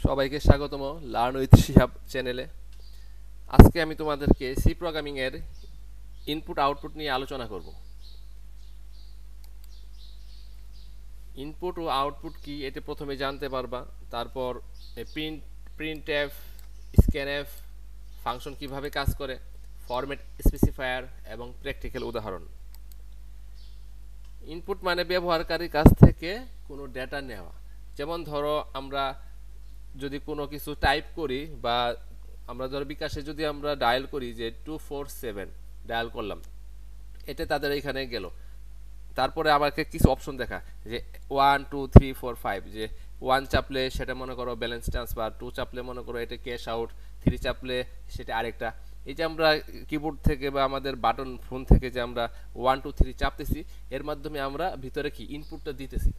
সবাইকে স্বাগতম learn with Shihab চ্যানেলে। আজকে আমি তোমাদেরকে সি প্রোগ্রামিং এর ইনপুট আউটপুট নিয়ে আলোচনা করব। ইনপুট ও আউটপুট কি এটা প্রথমে জানতে পারবা, তারপর প্রিন্টএফ, স্ক্যানএফ ফাংশন কিভাবে কাজ করে, ফরম্যাট স্পেসিফায়ার এবং প্র্যাকটিক্যাল উদাহরণ। ইনপুট মানে ব্যবহারকারীর কাছ থেকে কোনো ডেটা নেওয়া। যেমন ধরো আমরা যদি কোনো কিছু টাইপ করি বা আমরা ধরো বিকাশে যদি আমরা ডায়াল করি যে 247 ডায়াল করলাম, এটা তাদের এখানে গেল। তারপরে আমাকে কিছু অপশন দেখা যে 1 2 3 4 5, যে 1 চাপলে সেটা মনে করো ব্যালেন্স ট্রান্সফার, 2 চাপলে মনে করো এটা ক্যাশ আউট, 3 চাপলে সেটা আরেকটা। এই যে আমরা কিবোর্ড থেকে বা আমাদের বাটন ফোন থেকে যে আমরা 1 2 3 চাপতেছি, এর মাধ্যমে আমরা ভিতরে কি ইনপুটটা দিতেছি।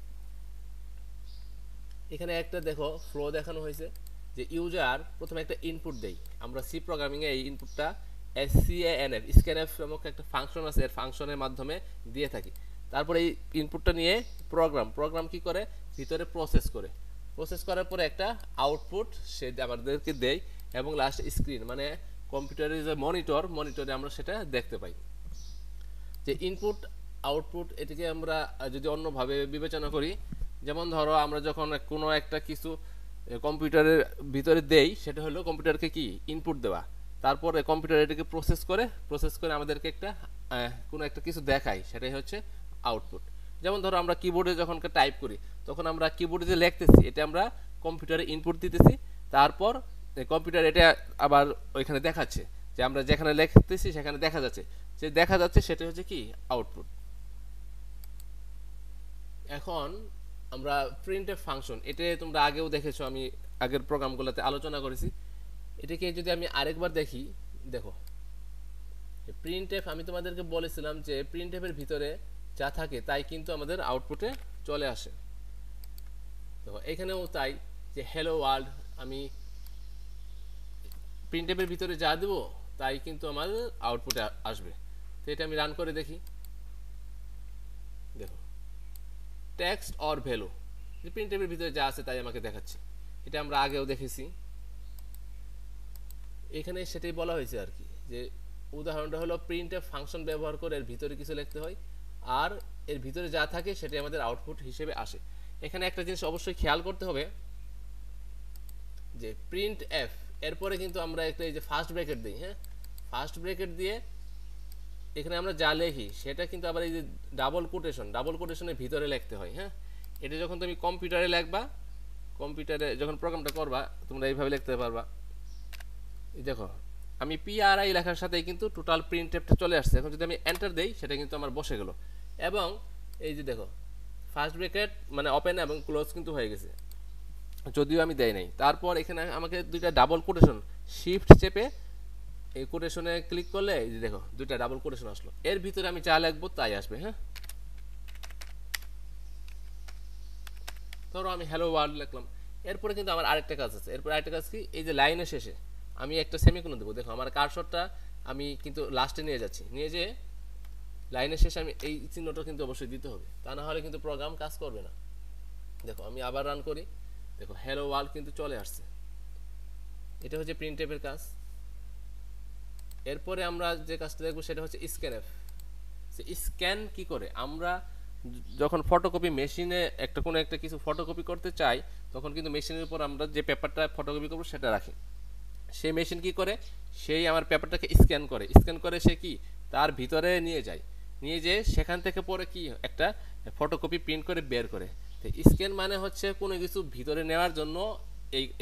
এখানে একটা দেখো ফ্লো দেখানো হয়েছে যে ইউজার প্রথমে একটা ইনপুট দেই। আমরা সি প্রোগ্রামিং এ এই ইনপুটটা SCANF স্ক্যানএফ নামক একটা ফাংশন আছে, এর ফাংশনের মাধ্যমে দিয়ে থাকি। তারপরে এই ইনপুটটা নিয়ে প্রোগ্রাম কি করে, ভিতরে প্রসেস করার পরে একটা আউটপুট সে আমাদেরকে দেয় এবং লাস্ট স্ক্রিন মানে কম্পিউটারের যে মনিটরে আমরা সেটা দেখতে পাই। যে ইনপুট আউটপুট এটিকে আমরা যদি অন্যভাবে বিবেচনা করি, যেমন ধরো আমরা যখন কোনো একটা কিছু কম্পিউটারের ভিতরে দেই, সেটা হলো কম্পিউটারকে কি ইনপুট দেওয়া। তারপরে কম্পিউটার এটাকে প্রসেস করে আমাদেরকে একটা কোনো একটা কিছু দেখায়, সেটাই হচ্ছে আউটপুট। যেমন ধরো আমরা কিবোর্ডে যখন টাইপ করি, তখন আমরা কিবোর্ডে যে লিখতেছি এটা আমরা কম্পিউটারে ইনপুট দিতেছি। তারপর কম্পিউটার এটা আবার ওইখানে দেখাচ্ছে যে আমরা যেখানে লিখতেছি সেখানে দেখা যাচ্ছে সেটা হচ্ছে কি আউটপুট। এখন আমরা প্রিন্টএফ ফাংশন, এটা তোমরা আগেও দেখেছো, আমি আগের প্রোগ্রামগুলোতে আলোচনা করেছি। এটাকে যদি আমি আরেকবার দেখি, দেখো প্রিন্টএফ আমি তোমাদেরকে বলেছিলাম যে প্রিন্টএফের ভিতরে যা থাকে তাই কিন্তু আমাদের আউটপুটে চলে আসে। দেখো এখানেও তাই, যে হ্যালো ওয়ার্ল্ড আমি প্রিন্টএফের ভিতরে যা দেব তাই কিন্তু আমাদের আউটপুটে আসবে। তো এটা আমি রান করে দেখি। দেখো টেক্সট অর ভ্যালু, যে প্রিন্টএফের ভিতরে যা আছে তাই আমাকে দেখাচ্ছে। এটা আমরা আগেও দেখেছি, এখানে সেটাই বলা হয়েছে আর কি। যে উদাহরণটা হলো প্রিন্টএফ ফাংশন ব্যবহার করে এর ভিতরে কিছু লিখতে হয়, আর এর ভিতরে যা থাকে সেটাই আমাদের আউটপুট হিসেবে আসে। এখানে একটা জিনিস অবশ্যই খেয়াল করতে হবে যে প্রিন্টএফ এরপরে কিন্তু আমরা একটা এই যে ফার্স্ট ব্র্যাকেট দিই, হ্যাঁ ফার্স্ট ব্র্যাকেট দিয়ে এখানে আমরা যা লিখি সেটা কিন্তু আবার এই যে ডাবল কোটেশনের ভিতরে লিখতে হয়। হ্যাঁ এটা যখন তুমি কম্পিউটারে লিখবা, কম্পিউটারে যখন প্রোগ্রামটা করবা তোমরা এইভাবে লিখতে পারবা। এই দেখো আমি PRI লেখার সাথেই কিন্তু টোটাল প্রিন্টএফটা চলে আসছে। এখন যদি আমি এন্টার দেই সেটা কিন্তু আমার বসে গেল, এবং এই যে দেখো ফার্স্ট ব্র্যাকেট মানে ওপেন এবং ক্লোজ কিন্তু হয়ে গেছে, যদিও আমি দেই নাই। তারপর এখানে আমাকে দুইটা ডাবল কোটেশন, শিফট চেপে এই কোটেশনে ক্লিক করলে এই যে দেখো দুইটা ডাবল কোটেশন আসলো, এর ভিতরে আমি যা লিখবো তাই আসবে। হ্যাঁ ধরো আমি হ্যালো ওয়ার্ল্ড লিখলাম, এরপরে কিন্তু আমার আরেকটা কাজ আছে। এরপর আরেকটা কাজ কি, এই যে লাইনের শেষে আমি একটা সেমিকোলন দেবো। দেখো আমার কার্সরটা আমি কিন্তু লাস্টে নিয়ে যাচ্ছি, নিয়ে যে লাইনের শেষে আমি এই চিহ্নটা কিন্তু অবশ্যই দিতে হবে, তা না হলে কিন্তু প্রোগ্রাম কাজ করবে না। দেখো আমি আবার রান করি, দেখো হ্যালো ওয়ার্ল্ড কিন্তু চলে আসছে। এটা হচ্ছে প্রিন্টএফের কাজ। এরপরে আমরা যে কাজটা দেখবো সেটা হচ্ছে স্ক্যানএফ। স্ক্যান কি করে, আমরা যখন ফটোকপি মেশিনে কোনো একটা কিছু ফটোকপি করতে চাই, তখন কিন্তু মেশিনের উপর আমরা যে পেপারটা ফটোকপি করবো সেটা রাখি। সেই মেশিন কি করে, সেই আমার পেপারটাকে স্ক্যান করে সে কি তার ভিতরে নিয়ে যেয়ে সেখান থেকে পরে কি একটা ফটোকপি প্রিন্ট করে বের করে। তো স্ক্যান মানে হচ্ছে কোনো কিছু ভিতরে নেওয়ার জন্য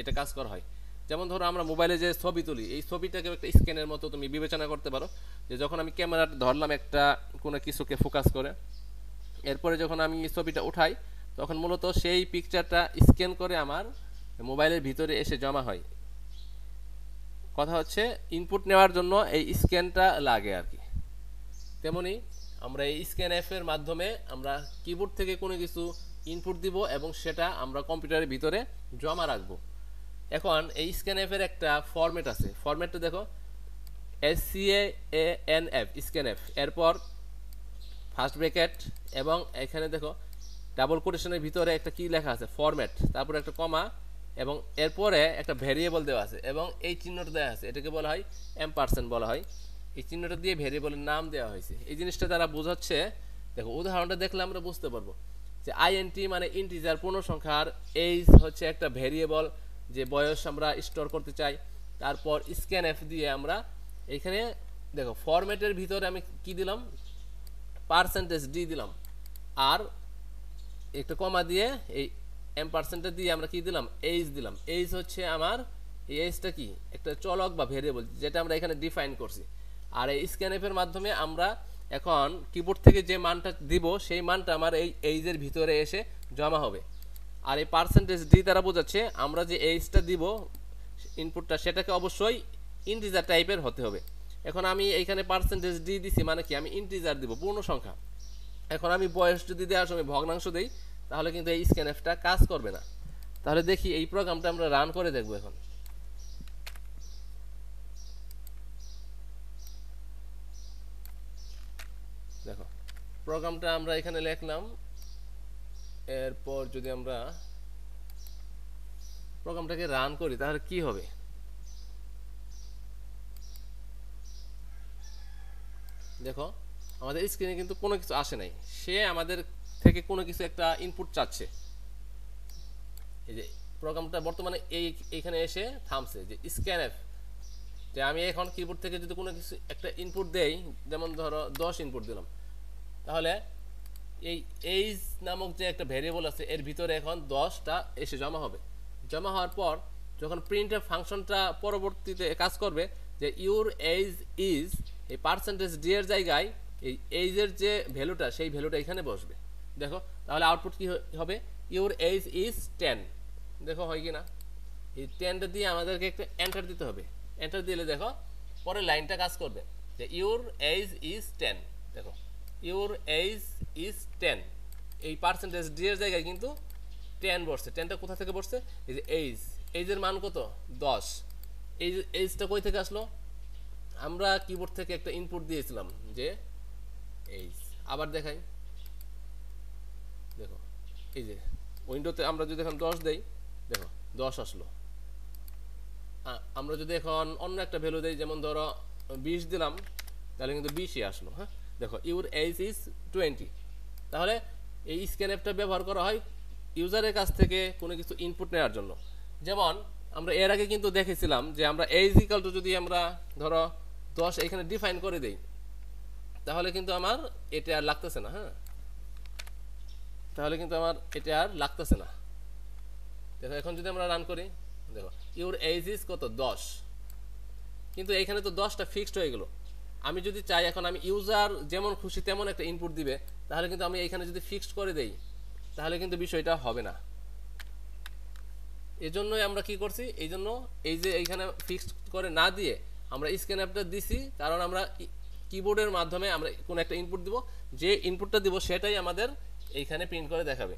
এটা কাজ করা হয়। যেমন ধরো আমরা মোবাইলে যে ছবি তুলি, এই ছবিটাকে একটা স্ক্যানের মতো তুমি বিবেচনা করতে পারো। যে যখন আমি ক্যামেরাটা ধরলাম একটা কোনো কিছুকে ফোকাস করে, এরপরে যখন আমি ছবিটা উঠাই, তখন মূলত সেই পিকচারটা স্ক্যান করে আমার মোবাইলের ভিতরে এসে জমা হয়। কথা হচ্ছে ইনপুট নেওয়ার জন্য এই স্ক্যানটা লাগে আর কি। তেমনি আমরা এই স্ক্যানএফ এর মাধ্যমে আমরা কিবোর্ড থেকে কোনো কিছু ইনপুট দিব এবং সেটা আমরা কম্পিউটারের ভিতরে জমা রাখবো। এখন এই স্ক্যানএফ এর একটা ফরম্যাট আছে, ফরম্যাটটা দেখো SCANF স্ক্যানএফ, এরপর ফার্স্ট ব্র্যাকেট এবং এখানে দেখো ডাবল কোটেশনের ভিতরে একটা কি লেখা আছে ফরম্যাট, তারপর একটা কমা, এবং এরপরে একটা ভেরিয়েবল দেওয়া আছে এবং এই চিহ্নটা দেওয়া আছে, এটাকে বলা হয় এম্পারসেন্ট বলা হয়। এই চিহ্নটা দিয়ে ভেরিয়েবলের নাম দেওয়া হয়েছে। এই জিনিসটা তারা বোঝাচ্ছে, দেখো উদাহরণটা দেখলে আমরা বুঝতে পারবো যে আইএনটি মানে ইন্টিজার পূর্ণ সংখ্যার, এইজ হচ্ছে একটা ভেরিয়েবল যে বয়স আমরা স্টোর করতে চাই। তারপর স্ক্যান এফ দিয়ে আমরা এখানে দেখো ফরম্যাটের ভিতরে আমি কি দিলাম, পার্সেন্টেজ ডি দিলাম, আর একটা কমা দিয়ে এই এম্পারসেন্টটা দিয়ে আমরা কি দিলাম, এইজ দিলাম। এইজ হচ্ছে আমার, এই এইজটা কি একটা চলক বা ভেরিয়েবল যেটা আমরা এখানে ডিফাইন করছি। আর এই স্ক্যানএফের মাধ্যমে আমরা এখন কিবোর্ড থেকে যে মানটা দিব সেই মানটা আমার এই এইজের ভিতরে এসে জমা হবে। আর এই পার্সেন্টেজ ডি দ্বারা বোঝাচ্ছে আমরা যে এইজটা দিব ইনপুটটা, সেটাকে অবশ্যই ইন্টিজার টাইপের হতে হবে। এখন আমি এইখানে পার্সেন্টেজ ডি দিছি, মানে কি আমি ইন্টিজার দিব, পূর্ণ সংখ্যা। এখন আমি বয়স যদি দেওয়ার সময় ভগ্নাংশ দেই তাহলে কিন্তু এই স্ক্যানএফটা কাজ করবে না। তাহলে দেখি এই প্রোগ্রামটা আমরা রান করে দেখবো। এখন দেখো প্রোগ্রামটা আমরা এখানে লিখলাম, এরপর যদি আমরা প্রোগ্রামটাকে রান করি তাহলে কি হবে, দেখো আমাদের স্ক্রিনে কিন্তু কোনো কিছু আসে নাই, সে আমাদের থেকে কোনো কিছু একটা ইনপুট চাচ্ছে। এই যে প্রোগ্রামটা বর্তমানে এইখানে এসে থামছে যে স্ক্যানএফ, যে আমি এখন কিবোর্ড থেকে যদি কোনো কিছু একটা ইনপুট দেই, যেমন ধরো 10 ইনপুট দিলাম, তাহলে এই এইজ নামক যে একটা ভেরিয়েবল আছে এর ভিতরে এখন 10টা এসে জমা হবে। জমা হওয়ার পর যখন প্রিন্টের ফাংশনটা পরবর্তীতে কাজ করবে যে ইউর এইজ ইজ, এই পার্সেন্টেজ ডি এর জায়গায় এই এইজের যে ভ্যালুটা সেই ভ্যালুটা এখানে বসবে। দেখো তাহলে আউটপুট কি হবে, ইউর এইজ ইজ 10। দেখো হয় কি না, এই 10টা দিয়ে আমাদেরকে একটা এন্টার দিতে হবে। এন্টার দিলে দেখো পরের লাইনটা কাজ করবে যে ইউর এইজ ইজ 10। দেখো ইউর এইজ ইজ 10, এই পার্সেন্টেজ ডি এর জায়গায় কিন্তু 10 বসছে। 10টা কোথা থেকে বসছে, এই যে এইজ, এইজের মান কত 10। এই এইজটা কই থেকে আসলো, আমরা কিবোর্ড থেকে একটা ইনপুট দিয়েছিলাম যে এইজ। আবার দেখাই, দেখো এই যে উইন্ডোতে আমরা যদি এখন 10 দেই, দেখো 10 আসলো। আমরা যদি এখন অন্য একটা ভ্যালু দেই, যেমন ধরো 20 দিলাম, তাহলে কিন্তু 20ই আসলো। হ্যাঁ দেখো ইউর এইজ ইজ 20। তাহলে এই স্ক্যানএফটা ব্যবহার করা হয় ইউজারের কাছ থেকে কোনো কিছু ইনপুট নেওয়ার জন্য। যেমন আমরা এর আগে কিন্তু দেখেছিলাম যে আমরা এইজ ইকাল টু যদি আমরা ধরো 10 এখানে ডিফাইন করে দেই, তাহলে কিন্তু আমার এটা আর লাগতেছে না। হ্যাঁ তাহলে কিন্তু আমার এটা আর লাগতেছে না। দেখো এখন যদি আমরা রান করি, দেখো ইউর এইজ ইজ কত 10, কিন্তু এইখানে তো 10টা ফিক্সড হয়ে গেল। আমি যদি চাই এখন আমি ইউজার যেমন খুশি তেমন একটা ইনপুট দিবে, তাহলে কিন্তু আমি এখানে যদি ফিক্সড করে দেই তাহলে কিন্তু বিষয়টা হবে না। এজন্যই আমরা কি করছি, এই জন্য এই যে এইখানে ফিক্সড করে না দিয়ে আমরা স্ক্যানএফটা দিছি, কারণ আমরা কিবোর্ডের মাধ্যমে আমরা কোনো একটা ইনপুট দিব, যে ইনপুটটা দিব সেটাই আমাদের এইখানে প্রিন্ট করে দেখাবে।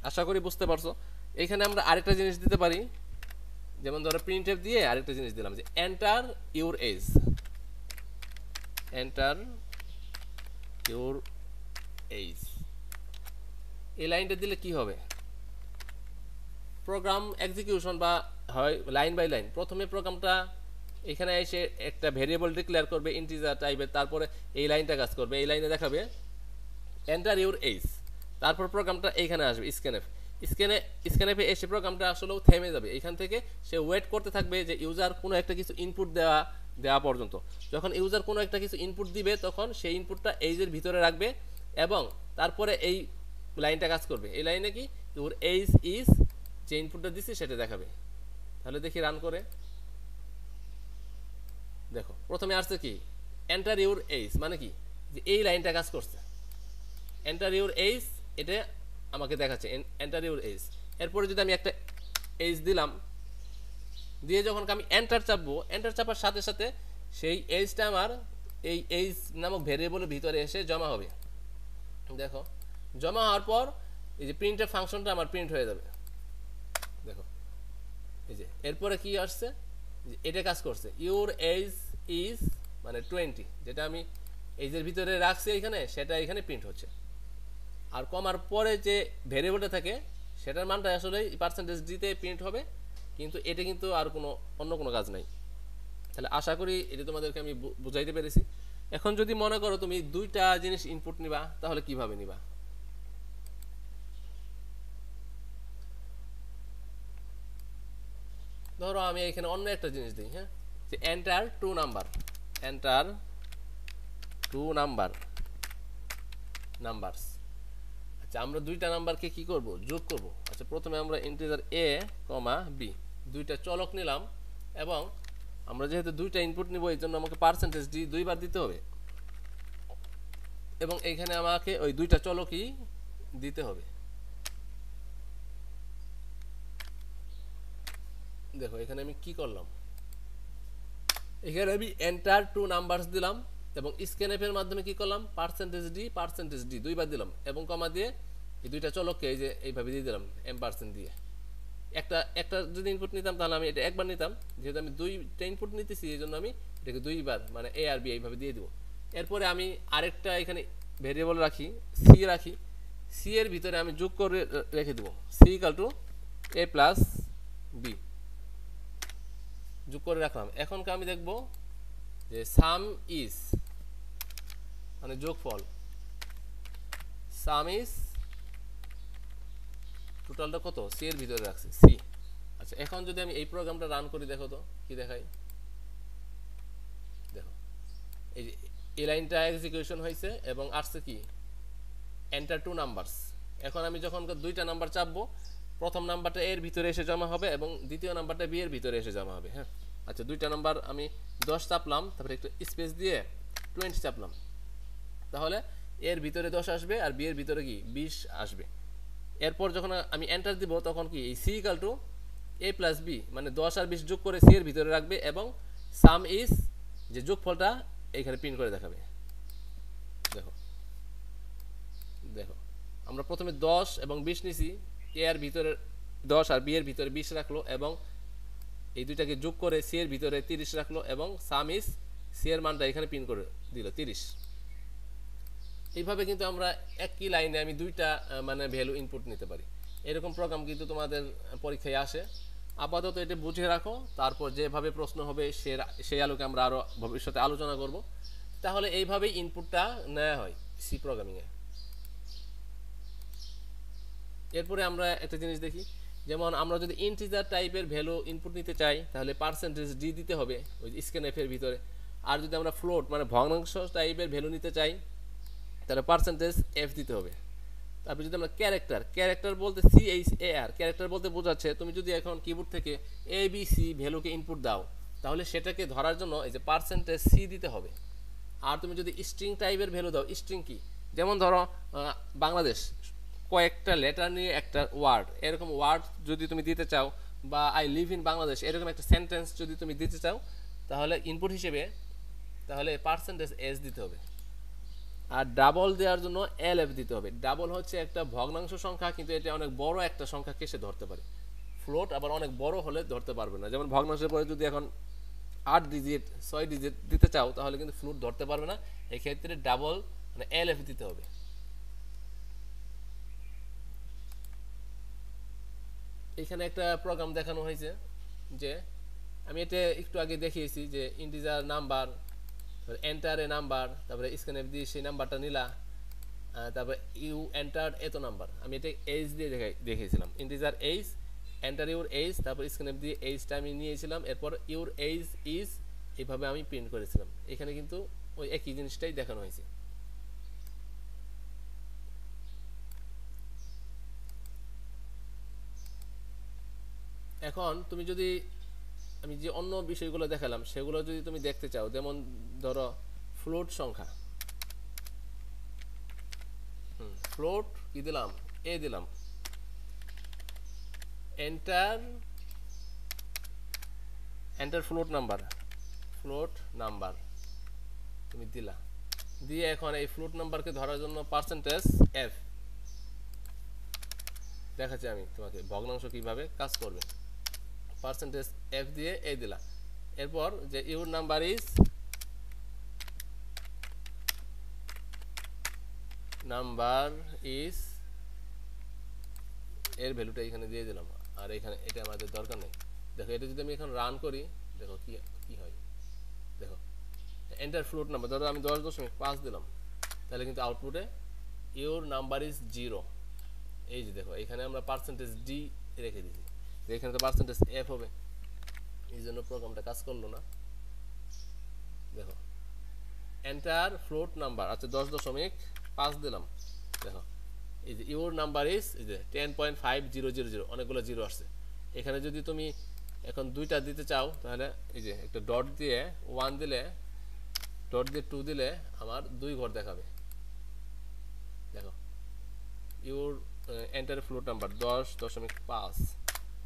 আশা করি বুঝতে পারছো। এইখানে আমরা আরেকটা জিনিস দিতে পারি, যেমন ধরো প্রিন্টএফ দিয়ে আরেকটা জিনিস দিলাম যে enter your age, enter your age. এই লাইনটা দিলে কি হবে, প্রোগ্রাম এক্সিকিউশন বা হয় লাইন বাই লাইন। প্রথমে প্রোগ্রামটা এখানে এসে একটা ভেরিয়েবল ডিক্লেয়ার করবে ইন্টিজার টাইপের, তারপরে এই লাইনটা কাজ করবে, এই লাইনে দেখাবে এন্টার ইউর এইজ, তারপর প্রোগ্রামটা এইখানে আসবে স্ক্যানএফ। স্ক্যানএফে এসে প্রোগ্রামটা আসলেও থেমে যাবে, এখান থেকে সে ওয়েট করতে থাকবে যে ইউজার কোনো একটা কিছু ইনপুট দেওয়া পর্যন্ত। যখন ইউজার কোনো একটা কিছু ইনপুট দিবে তখন সেই ইনপুটটা এইজের ভিতরে রাখবে এবং তারপরে এই লাইনটা কাজ করবে। এই লাইনে কি ইউর এইজ ইজ, যে ইনপুটটা দিছি সেটা দেখাবে। তাহলে দেখি রান করে, দেখো প্রথমে আসছে কি এন্টার ইউর এইজ, মানে কি যে এই লাইনটা কাজ করছে। এন্টার ইউর এইজ এটা আমাকে দেখাচ্ছে এন্টার ইউর এইজ। এরপরে যদি আমি একটা এইজ দিলাম, দিয়ে যখন আমি এন্টার চাপবো, এন্টার চাপার সাথে সাথে সেই এইজটা আমার এই এইজ নামক ভেরিয়েবলের ভিতরে এসে জমা হবে। দেখো জমা হওয়ার পর এই যে প্রিন্টের ফাংশনটা আমার প্রিন্ট হয়ে যাবে। দেখো এই যে এরপরে কি আসছে, এটা কাজ করছে ইউর এইজ ইজ মানে 20, যেটা আমি এইজের ভিতরে রাখছি এখানে, সেটা এখানে প্রিন্ট হচ্ছে। আর কমার পরে যে ভেরিয়েবলটা থাকে সেটার মানটা আসলে পার্সেন্টেজ দিতে প্রিন্ট হবে, কিন্তু এটা কিন্তু আর কোনো অন্য কোনো কাজ নাই। তাহলে আশা করি এটা তোমাদেরকে আমি বুঝাইতে পেরেছি। এখন যদি মনে করো তুমি দুইটা জিনিস ইনপুট নিবা, তাহলে কিভাবে নিবা? ধরো আমি এখানে অন্য একটা জিনিস দিই, হ্যাঁ, যে enter two number, enter two numbers. আচ্ছা, আমরা দুইটা নাম্বারকে কি করব, যোগ করব। আচ্ছা, প্রথমে আমরা ইন্টিজার এ কমা বি দুইটা চলক নিলাম, এবং আমরা যেহেতু দুইটা ইনপুট নিব এই জন্য আমাকে পার্সেন্টেজ ডি দুইবার দিতে হবে, এবং এইখানে আমাকে ওই দুইটা চলকই দিতে হবে। দেখো এখানে আমি কি করলাম, এখানে আমি এন্টার টু নাম্বারস দিলাম, এবং স্ক্যানএফ এর মাধ্যমে কি করলাম, পার্সেন্টেজ ডি দুইবার দিলাম, এবং কমা দিয়ে এই দুইটা চলককে এই যে এইভাবে দিয়ে দিলাম M% দিয়ে। একটা একটা যদি ইনপুট নিতাম তাহলে আমি এটা একবার নিতাম, যেহেতু আমি দুইটা ইনপুট নিতেছি এই জন্য আমি এটাকে দুইবার মানে এ আর বি এইভাবে দিয়ে দিব। এরপরে আমি আরেকটা এখানে ভেরিয়েবল রাখি, সি রাখি, সি এর ভিতরে আমি যোগ করে রেখে দেবো, C equal to A plus B যোগ করে রাখলাম। এখন আমি দেখব যে সাম ইজ মানে যোগফল, সাম ইজ টোটালটা কত, সি এর ভিতরে রাখছি সি। আচ্ছা, এখন যদি আমি এই প্রোগ্রামটা রান করি, দেখো তো কি দেখাই। দেখো এই যে এই লাইনটা এক্সিকিউশন হয়েছে এবং আসছে কি এন্টার টু নাম্বারস। এখন আমি যখন দুইটা নাম্বার চাপবো, প্রথম নাম্বারটা এর ভিতরে এসে জমা হবে এবং দ্বিতীয় নাম্বারটা বি এর ভিতরে এসে জমা হবে। হ্যাঁ, আচ্ছা, দুইটা নাম্বার আমি 10 চাপলাম, তারপরে একটু স্পেস দিয়ে 20 চাপলাম, তাহলে এর ভিতরে 10 আসবে আর বি এর ভিতরে কি 20 আসবে। এরপর যখন আমি এন্টার দিব তখন কি এই C equal to A plus B মানে 10 আর 20 যোগ করে সি এর ভিতরে রাখবে, এবং সাম ইজ যে যোগফলটা এখানে প্রিন্ট করে দেখাবে। দেখো দেখো আমরা প্রথমে 10 এবং 20 নিছি, এ এর ভিতরে 10 আর বি এর ভিতরে 20 রাখলো, এবং এই দুইটাকে যোগ করে সি এর ভিতরে 30 রাখলো, এবং সাম ইজ সি এর মানটা এখানে প্রিন্ট করে দিল 30। এইভাবে কিন্তু আমরা একই লাইনে আমি দুইটা মানে ভ্যালু ইনপুট নিতে পারি। এরকম প্রোগ্রাম কিন্তু তোমাদের পরীক্ষায় আসে। আপাতত এটা বুঝে রাখো, তারপর যেভাবে প্রশ্ন হবে সেই আলোকে আমরা আরও ভবিষ্যতে আলোচনা করব। তাহলে এইভাবেই ইনপুটটা নেওয়া হয় সি প্রোগ্রামিংয়ে। এরপরে আমরা একটা জিনিস দেখি, যেমন আমরা যদি ইন্টিজার টাইপের ভ্যালু ইনপুট নিতে চাই তাহলে পার্সেন্টেজ ডি দিতে হবে ওই স্ক্যানএফ এর ভিতরে। আর যদি আমরা ফ্লোট মানে ভগ্নাংশ টাইপের ভ্যালু নিতে চাই তাহলে পার্সেন্টেজ এফ দিতে হবে। তারপর যদি আমরা ক্যারেক্টার বলতে CHAR ক্যারেক্টার বলতে বোঝাচ্ছে তুমি যদি এখন কিবোর্ড থেকে ABC ভ্যালুকে ইনপুট দাও তাহলে সেটাকে ধরার জন্য এই যে পার্সেন্টেজ সি দিতে হবে। আর তুমি যদি স্ট্রিং টাইপের ভ্যালু দাও, স্ট্রিং কি, যেমন ধরো বাংলাদেশ কয়েকটা লেটার নিয়ে একটা ওয়ার্ড, এরকম ওয়ার্ড যদি তুমি দিতে চাও, বা আই লিভ ইন বাংলাদেশ এরকম একটা সেন্টেন্স যদি তুমি দিতে চাও, তাহলে ইনপুট হিসেবে তাহলে পার্সেন্টেজ এস দিতে হবে। আর ডাবল দেওয়ার জন্য LF দিতে হবে। ডাবল হচ্ছে একটা ভগ্নাংশ সংখ্যা, কিন্তু এটা অনেক বড় একটা সংখ্যাকে সে ধরতে পারে। ফ্লোট আবার অনেক বড় হলে ধরতে পারবে না, যেমন ভগ্নাংশের পরে যদি এখন 8 ডিজিট 6 ডিজিট দিতে চাও তাহলে কিন্তু ফ্লোট ধরতে পারবে না, এক্ষেত্রে ডাবল মানে LF দিতে হবে। এখানে একটা প্রোগ্রাম দেখানো হয়েছে, যে আমি এটা একটু আগে দেখিয়েছি, যে integer number, enter a number, তারপরে স্ক্যানএফ দিয়ে সেই নাম্বারটা নিলা, তারপরে ইউ এন্টার এত নাম্বার, আমি এটা এইচ দিয়ে দেখিয়েছিলাম, integer H, enter your H, তারপর স্ক্যানএফ দিয়ে এইচটা আমি নিয়েছিলাম, এরপর ইউর এইচ ইজ এইভাবে আমি প্রিন্ট করেছিলাম। এখানে কিন্তু ওই একই জিনিসটাই দেখানো হয়েছে। এখন তুমি যদি আমি যে অন্য বিষয়গুলো দেখালাম সেগুলো যদি তুমি দেখতে চাও, যেমন ধরো ফ্লোট সংখ্যা, ফ্লোট কি দিলাম, এ দিলাম, এন্টার ফ্লোট নাম্বার তুমি দিলা, দিয়ে এখন এই ফ্লোট নাম্বারকে ধরার জন্য পার্সেন্টেজ এফ দেখাচ্ছি আমি তোমাকে ভগ্নাংশ কিভাবে কাজ করবে। পার্সেন্টেজ এফ দিয়ে এ দিলা, এরপর যে ইউর নাম্বার ইজ এর ভ্যালুটা এখানে দিয়ে দিলাম, আর এখানে এটা আমাদের দরকার নেই। দেখো এটা যদি আমি এখন রান করি, দেখো কি কি হয়। দেখো এন্টার ফ্লোট নাম্বার, ধরো আমি 10.5 দিলাম, তাহলে কিন্তু আউটপুটে ইউর নাম্বার ইজ 0। এই যে দেখো এখানে আমরা পার্সেন্টেজ ডি রেখে দিয়েছি, এখানে তো পার্সেন্টেজ এফ হবে, এই জন্য প্রোগ্রামটা কাজ করলো না। দেখো এন্টার ফ্লোট নাম্বার, আচ্ছা 10.5 দিলাম, দেখো এই যে ইউর নাম্বার ইজ এই যে 10.5000, অনেকগুলো জিরো আসছে। এখানে যদি তুমি এখন দুইটা দিতে চাও, তাহলে এই যে একটা ডট দিয়ে 1 দিলে, ডট দিয়ে 2 দিলে আমার 2 ঘর দেখাবে। দেখো ইউর এন্টার ফ্লোট নাম্বার 10.5,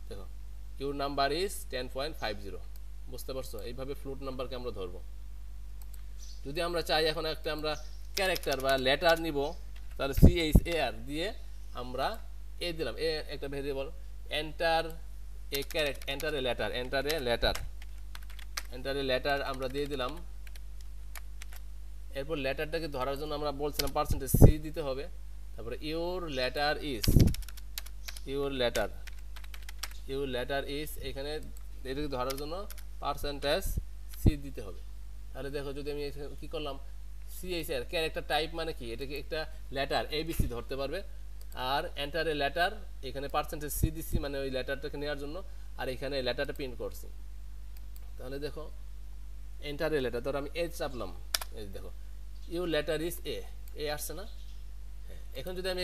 দেখো ইউর নাম্বার ইজ 10.50। বুঝতে পারছো? এইভাবে ফ্লোট নাম্বারকে আমরা ধরবো। যদি আমরা চাই এখন একটা আমরা ক্যারেক্টার বা লেটার নিব, তাহলে CHAR দিয়ে আমরা এ দিলাম, এ একটা variable, enter a character, enter a letter, enter a letter, enter a letter আমরা দিয়ে দিলাম। এরপর লেটারটাকে ধরার জন্য আমরা বলছিলাম পার্সেন্টেজ সি দিতে হবে। তারপরে your letter is, your letter, your letter is, এখানে এটাকে ধরার জন্য পার্সেন্টেজ সি দিতে হবে। তাহলে দেখো যদি আমি কি করলাম, CHR ক্যারেক্টার টাইপ মানে কি, এটাকে একটা লেটার ABC ধরতে পারবে। আর এন্টার এ লেটার, এখানে পার্সেন্টেজ সি দিচ্ছি মানে ওই লেটারটাকে নেওয়ার জন্য, আর এখানে লেটারটা প্রিন্ট করছি। তাহলে দেখো এন্টার এ লেটার, ধরো আমি এ চাপলাম, এই দেখো ইউর লেটার ইজ এ, এ আসছে না? হ্যাঁ, এখন যদি আমি